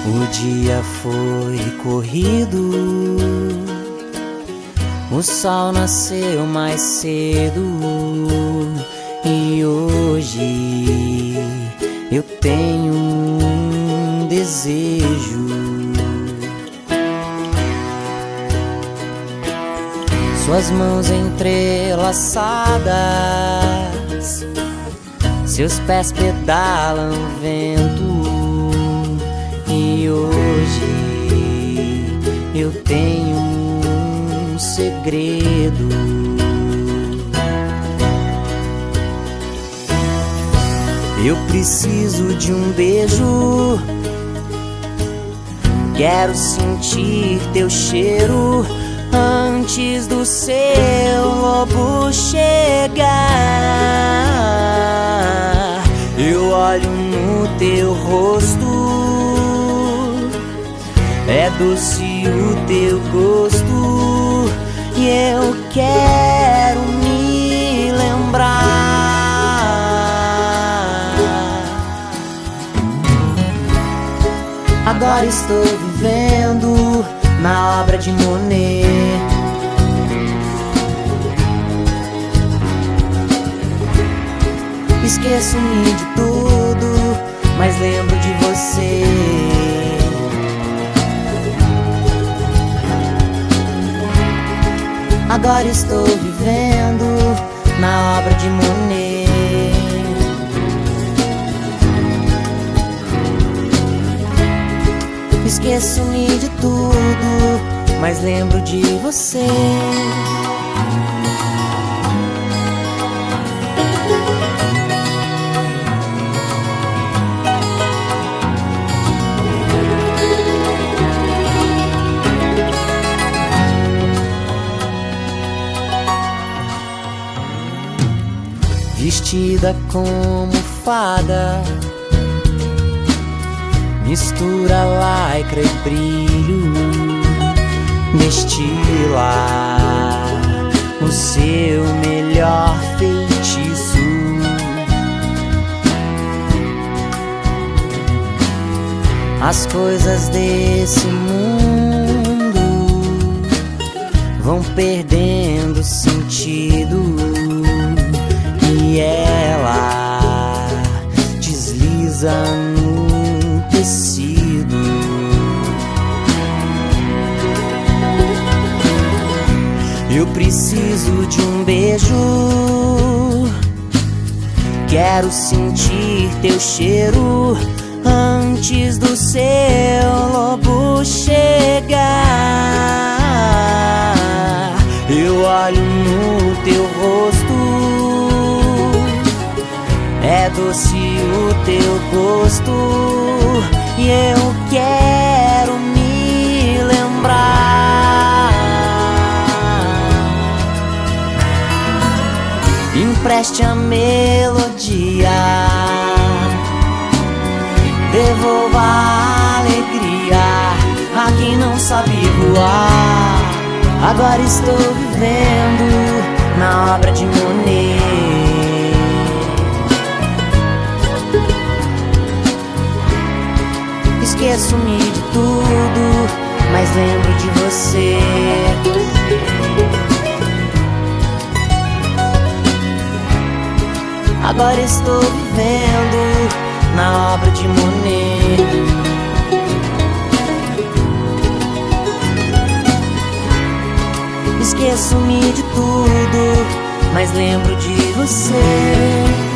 O dia foi corrido, o sol nasceu mais cedo e hoje eu tenho um desejo. Suas mãos entrelaçadas, seus pés pedalam o vento. E hoje eu tenho um segredo. Eu preciso de um beijo, quero sentir teu cheiro antes do seu lobo chegar. Eu olho no teu rosto, é doce o teu gosto e eu quero me lembrar. Agora estou vivendo na obra de Monet. Esqueço-me de tudo, mas lembro de você. Agora estou vivendo na obra de Monet. Esqueço-me de tudo, mas lembro de você. Vestida como fada, mistura lycra e brilho, destila o seu melhor feitiço. As coisas desse mundo vão perdendo sentido e ela desliza no tecido. Eu preciso de um beijo, quero sentir teu cheiro antes do seu lobo chegar. Eu olho no teu rosto, é doce o teu gosto e eu quero me lembrar. Empreste a melodia, devolva a alegria a quem não sabe voar. Agora estou vivendo na obra de Monet. Esqueço-me de tudo, mas lembro de você. Agora estou vivendo na obra de Monet. Esqueço-me de tudo, mas lembro de você.